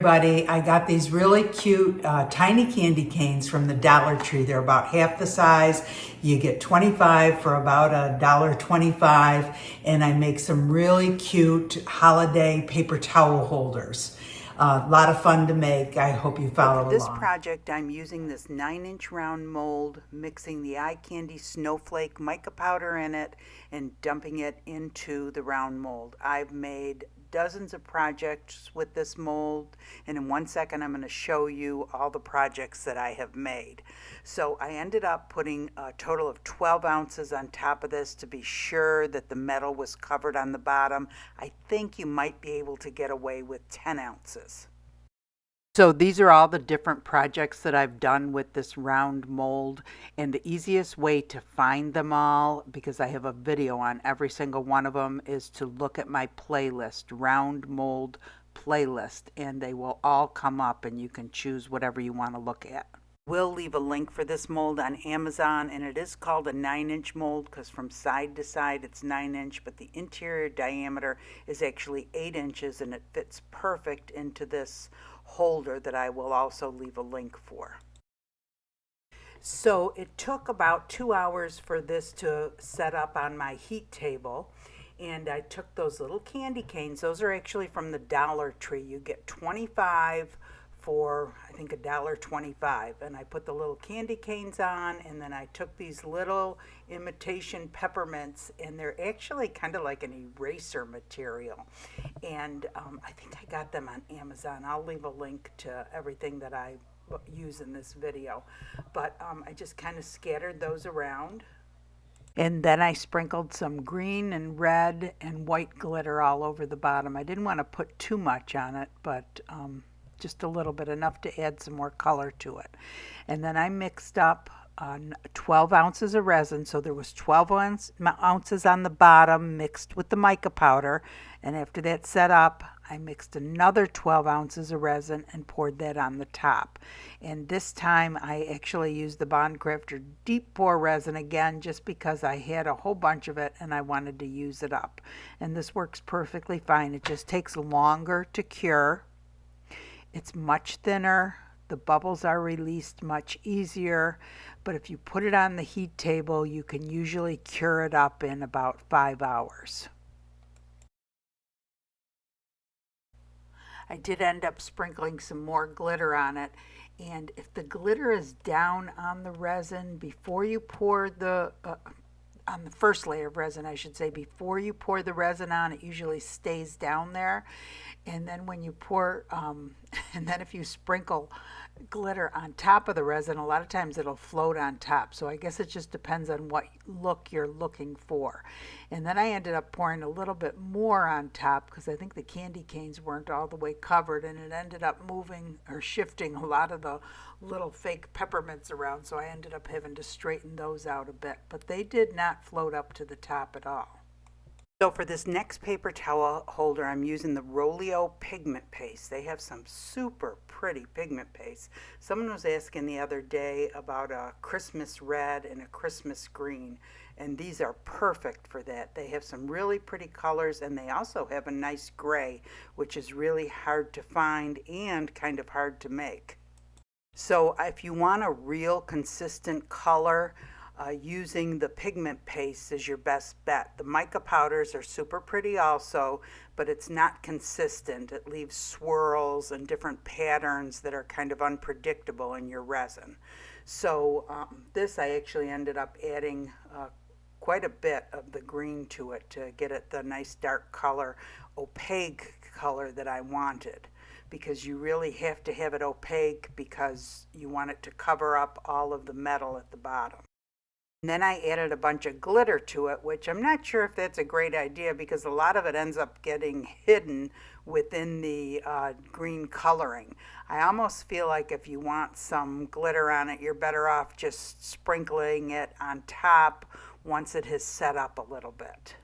Everybody, I got these really cute tiny candy canes from the Dollar Tree. They're about half the size. You get 25 for about $1.25, and I make some really cute holiday paper towel holders. A lot of fun to make. I hope you follow along. For this project, I'm using this 9-inch round mold, mixing the eye candy snowflake mica powder in it and dumping it into the round mold. I've made dozens of projects with this mold, and in 1 second I'm going to show you all the projects that I have made. So I ended up putting a total of 12 ounces on top of this to be sure that the metal was covered on the bottom. I think you might be able to get away with 10 ounces. So these are all the different projects that I've done with this round mold, and the easiest way to find them all, because I have a video on every single one of them, is to look at my playlist, round mold playlist, and they will all come up and you can choose whatever you want to look at. We'll leave a link for this mold on Amazon, and it is called a 9-inch mold because from side to side it's 9-inch, but the interior diameter is actually 8 inches, and it fits perfect into this holder that I will also leave a link for. So it took about 2 hours for this to set up on my heat table, and I took those little candy canes. Those are actually from the Dollar Tree. You get 25 for I think $1.25, and I put the little candy canes on, and then I took these little imitation peppermints, and they're actually kind of like an eraser material, and I think I got them on Amazon. I'll leave a link to everything that I use in this video, but I just kind of scattered those around. And then I sprinkled some green and red and white glitter all over the bottom. I didn't want to put too much on it, but just a little bit, enough to add some more color to it. And then I mixed up 12 ounces of resin, so there was 12 ounces on the bottom mixed with the mica powder, and after that set up, I mixed another 12 ounces of resin and poured that on the top. And this time I actually used the Bond Craftor deep pour resin again, just because I had a whole bunch of it and I wanted to use it up. And this works perfectly fine. It just takes longer to cure. It's much thinner, the bubbles are released much easier, but if you put it on the heat table, you can usually cure it up in about 5 hours. I did end up sprinkling some more glitter on it, and if the glitter is down on the resin before you pour the on the first layer of resin, I should say, before you pour the resin on, it usually stays down there. And then when you pour, and then if you sprinkle glitter on top of the resin, a lot of times it'll float on top. So I guess it just depends on what look you're looking for. And then I ended up pouring a little bit more on top because I think the candy canes weren't all the way covered, and it ended up moving or shifting a lot of the little fake peppermints around. So I ended up having to straighten those out a bit, but they did not float up to the top at all. So for this next paper towel holder, I'm using the Rolio pigment paste. They have some super pretty pigment paste. Someone was asking the other day about a Christmas red and a Christmas green, and these are perfect for that. They have some really pretty colors, and they also have a nice gray, which is really hard to find and kind of hard to make. So if you want a real consistent color, using the pigment paste is your best bet. The mica powders are super pretty also, but it's not consistent. It leaves swirls and different patterns that are kind of unpredictable in your resin. So this I actually ended up adding quite a bit of the green to it to get it the nice dark color, opaque color that I wanted, because you really have to have it opaque because you want it to cover up all of the metal at the bottom. And then I added a bunch of glitter to it, which I'm not sure if that's a great idea because a lot of it ends up getting hidden within the green coloring. I almost feel like if you want some glitter on it, you're better off just sprinkling it on top once it has set up a little bit.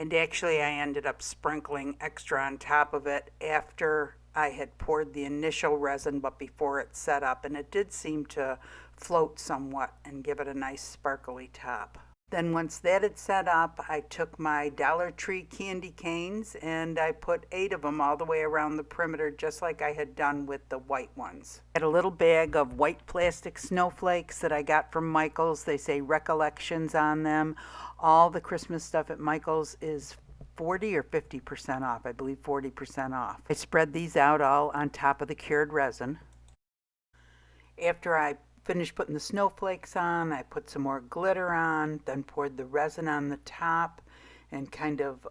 And actually I ended up sprinkling extra on top of it after I had poured the initial resin, but before it set up, and it did seem to float somewhat and give it a nice sparkly top. Then once that had set up, I took my Dollar Tree candy canes and I put 8 of them all the way around the perimeter, just like I had done with the white ones. I had a little bag of white plastic snowflakes that I got from Michael's. They say Recollections on them. All the Christmas stuff at Michael's is 40 or 50% off. I believe 40% off. I spread these out all on top of the cured resin. After I finished putting the snowflakes on, I put some more glitter on, then poured the resin on the top and kind of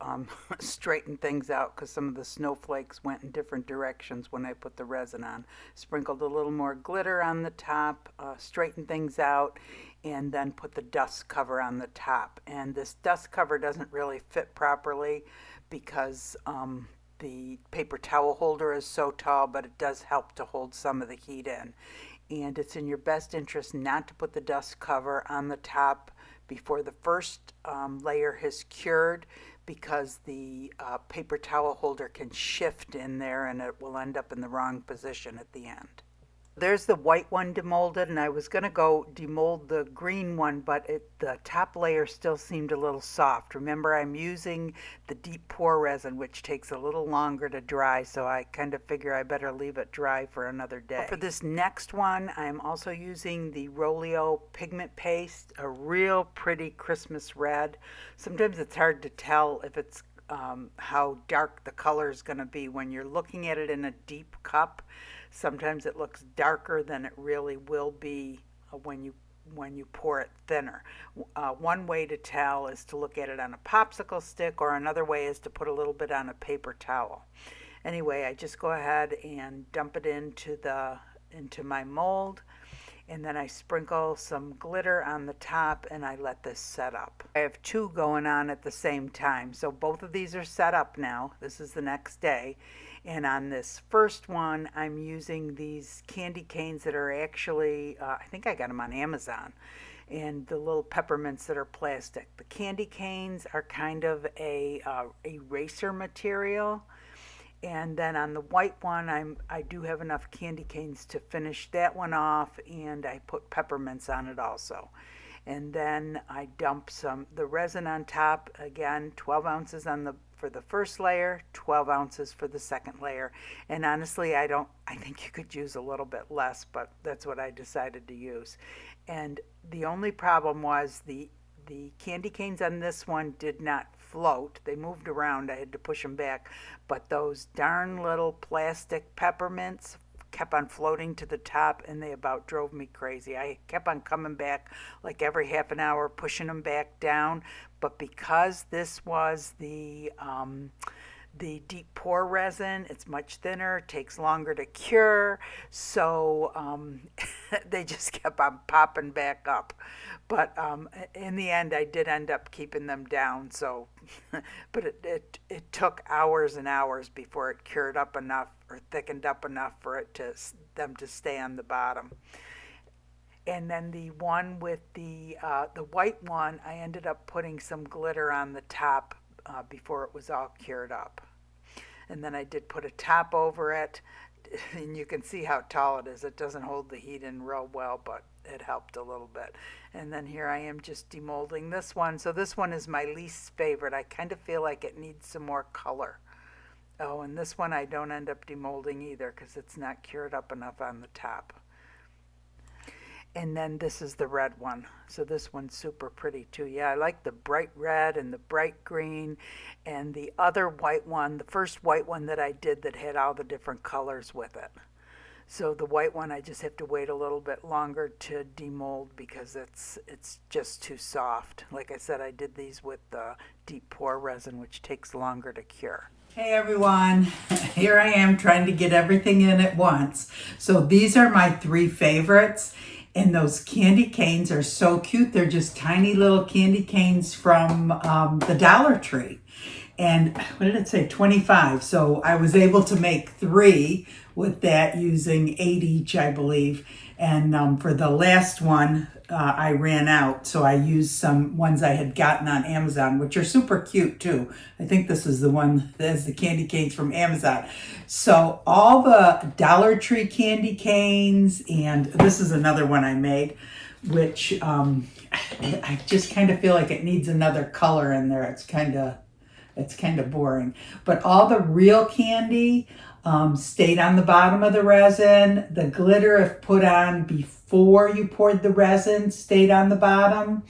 straightened things out because some of the snowflakes went in different directions when I put the resin on. Sprinkled a little more glitter on the top, straightened things out, and then put the dust cover on the top. And this dust cover doesn't really fit properly because the paper towel holder is so tall, but it does help to hold some of the heat in. And it's in your best interest not to put the dust cover on the top before the first layer has cured, because the paper towel holder can shift in there and it will end up in the wrong position at the end. There's the white one demolded, and I was going to go demold the green one, but the top layer still seemed a little soft. Remember, I'm using the deep pour resin, which takes a little longer to dry, so I kind of figure I better leave it dry for another day. For this next one, I'm also using the Rolio pigment paste, a real pretty Christmas red. Sometimes it's hard to tell if it's how dark the color is going to be when you're looking at it in a deep cup. Sometimes it looks darker than it really will be when you pour it thinner. One way to tell is to look at it on a popsicle stick, or another way is to put a little bit on a paper towel. Anyway, I just go ahead and dump it into my mold, and then I sprinkle some glitter on the top and I let this set up. I have 2 going on at the same time, so both of these are set up now. This is the next day. And on this first one, I'm using these candy canes that are actually, I think I got them on Amazon, and the little peppermints that are plastic. The candy canes are kind of a eraser material. And then on the white one, I do have enough candy canes to finish that one off, and I put peppermints on it also. And then I dump the resin on top, again, 12 ounces for the first layer, 12 ounces for the second layer. And honestly, I think you could use a little bit less, but that's what I decided to use. And the only problem was the candy canes on this one did not float. They moved around. I had to push them back. But those darn little plastic peppermints kept on floating to the top, and they about drove me crazy. I kept on coming back like every half an hour, pushing them back down. But because this was the deep pour resin, it's much thinner, takes longer to cure, so they just kept on popping back up. But in the end, I did end up keeping them down. So, but it took hours and hours before it cured up enough or thickened up enough for them to stay on the bottom. And then the one with the white one, I ended up putting some glitter on the top before it was all cured up. And then I did put a top over it, and you can see how tall it is. It doesn't hold the heat in real well, but it helped a little bit. And then here I am just demolding this one. So this one is my least favorite. I kind of feel like it needs some more color. Oh, and this one I don't end up demolding either because it's not cured up enough on the top. And then this is the red one. So this one's super pretty too. Yeah, I like the bright red and the bright green. And the other white one, the first white one that I did that had all the different colors with it. So the white one, I just have to wait a little bit longer to demold because it's just too soft. Like I said, I did these with the deep pour resin, which takes longer to cure. Hey everyone, here I am trying to get everything in at once. So these are my 3 favorites. And those candy canes are so cute. They're just tiny little candy canes from the Dollar Tree. And what did it say? 25. So I was able to make 3 with that using 8 each, I believe. And for the last one, I ran out. So I used some ones I had gotten on Amazon, which are super cute too. I think this is the one that has the candy canes from Amazon. So all the Dollar Tree candy canes, and this is another one I made, which I just kind of feel like it needs another color in there. It's kind of boring. But all the real candy stayed on the bottom of the resin. The glitter, if put on before you poured the resin, stayed on the bottom.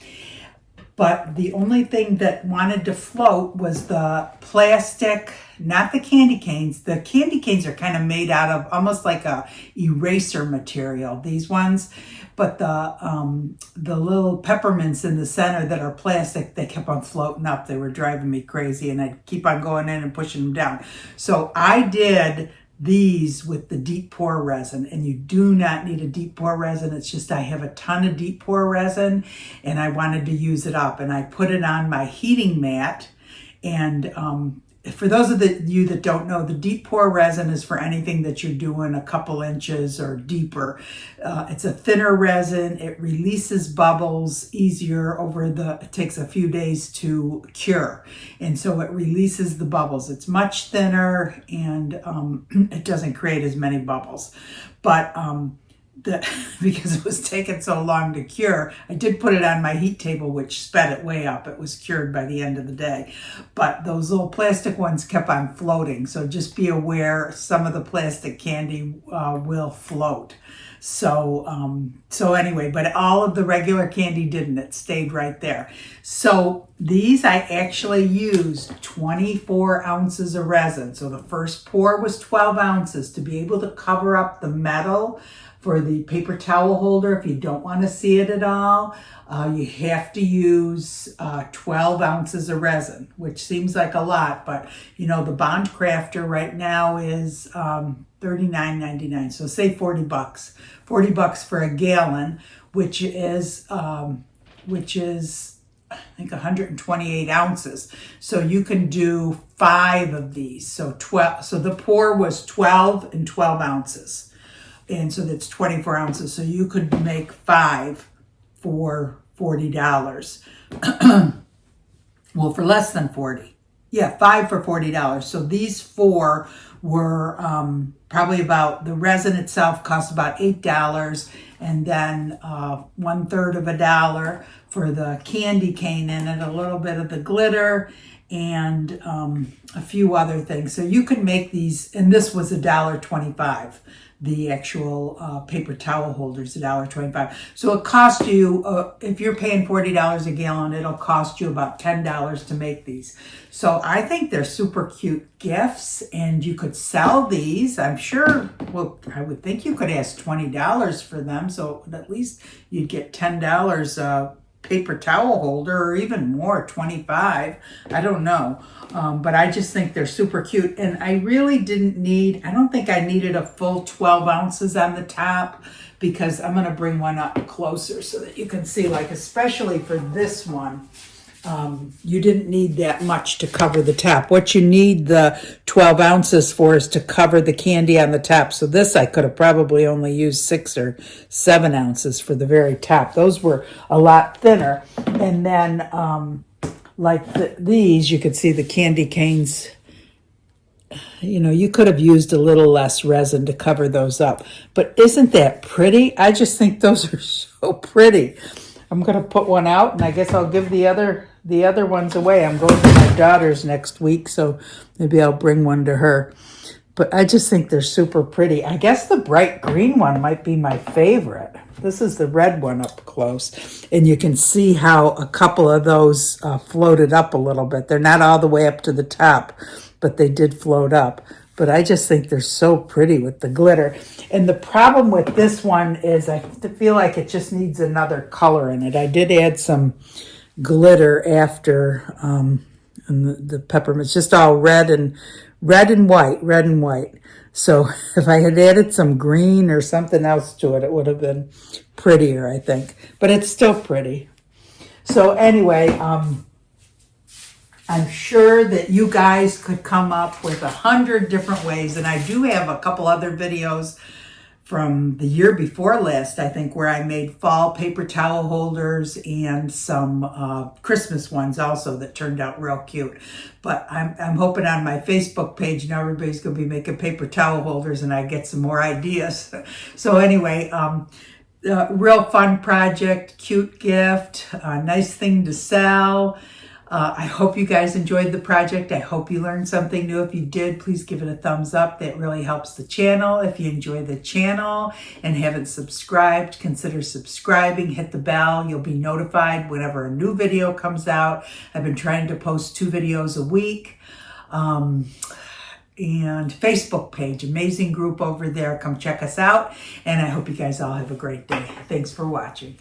But the only thing that wanted to float was the plastic, not the candy canes. The candy canes are kind of made out of almost like a eraser material, these ones. But the little peppermints in the center that are plastic, they kept on floating up. They were driving me crazy, and I'd keep on going in and pushing them down. So I did these with the deep pour resin, and you do not need a deep pour resin. It's just I have a ton of deep pour resin and I wanted to use it up, and I put it on my heating mat. And for those of you that don't know, the deep pour resin is for anything that you're doing a couple inches or deeper. It's a thinner resin. It releases bubbles easier it takes a few days to cure. And so it releases the bubbles. It's much thinner, and it doesn't create as many bubbles. But because it was taking so long to cure, I did put it on my heat table, which sped it way up. It was cured by the end of the day. But those little plastic ones kept on floating. So just be aware, some of the plastic candy will float. So anyway, but all of the regular candy didn't. It stayed right there. So these, I actually used 24 ounces of resin. So the first pour was 12 ounces to be able to cover up the metal for the paper towel holder. If you don't want to see it at all, you have to use 12 ounces of resin, which seems like a lot, but the Bond Craftor right now is $39.99. So say $40. $40 for a gallon, which is I think 128 ounces. So you can do 5 of these. So 12. So the pour was 12 and 12 ounces. And so that's 24 ounces. So you could make 5 for $40. Well, for less than 40. Yeah, 5 for $40. So these 4 were probably about, the resin itself cost about $8, and then $1/3 of $1 for the candy cane in it, a little bit of the glitter, and a few other things. So you can make these, and this was $1.25. The actual paper towel holders, $1.25. So it costs you, if you're paying $40 a gallon, it'll cost you about $10 to make these. So I think they're super cute gifts, and you could sell these. I'm sure, well, I would think you could ask $20 for them, so at least you'd get $10 paper towel holder, or even more, 25. I don't know. But I just think they're super cute. And I really I don't think I needed a full 12 ounces on the top, because I'm going to bring one up closer so that you can see, like, especially for this one, you didn't need that much to cover the top. What you need the 12 ounces for is to cover the candy on the top. So this, I could have probably only used 6 or 7 ounces for the very top. Those were a lot thinner. And then, these, you could see the candy canes. You could have used a little less resin to cover those up. But isn't that pretty? I just think those are so pretty. I'm going to put one out, and I guess I'll give the other ones away. I'm going to my daughter's next week, so maybe I'll bring one to her. But I just think they're super pretty. I guess the bright green one might be my favorite. This is the red one up close. And you can see how a couple of those floated up a little bit. They're not all the way up to the top, but they did float up. But I just think they're so pretty with the glitter. And the problem with this one is I feel like it just needs another color in it. I did add some glitter after, and the peppermint's just all red and white. So if I had added some green or something else to it, it would have been prettier, I think. But it's still pretty. So anyway, I'm sure that you guys could come up with 100 different ways. And I do have a couple other videos from the year before last, I think, where I made fall paper towel holders and some Christmas ones also that turned out real cute. But I'm hoping on my Facebook page now everybody's going to be making paper towel holders, and I get some more ideas. So anyway, real fun project, cute gift, nice thing to sell. I hope you guys enjoyed the project. I hope you learned something new. If you did, please give it a thumbs up. That really helps the channel. If you enjoy the channel and haven't subscribed, consider subscribing. Hit the bell. You'll be notified whenever a new video comes out. I've been trying to post 2 videos a week. And Facebook page, amazing group over there. Come check us out. And I hope you guys all have a great day. Thanks for watching.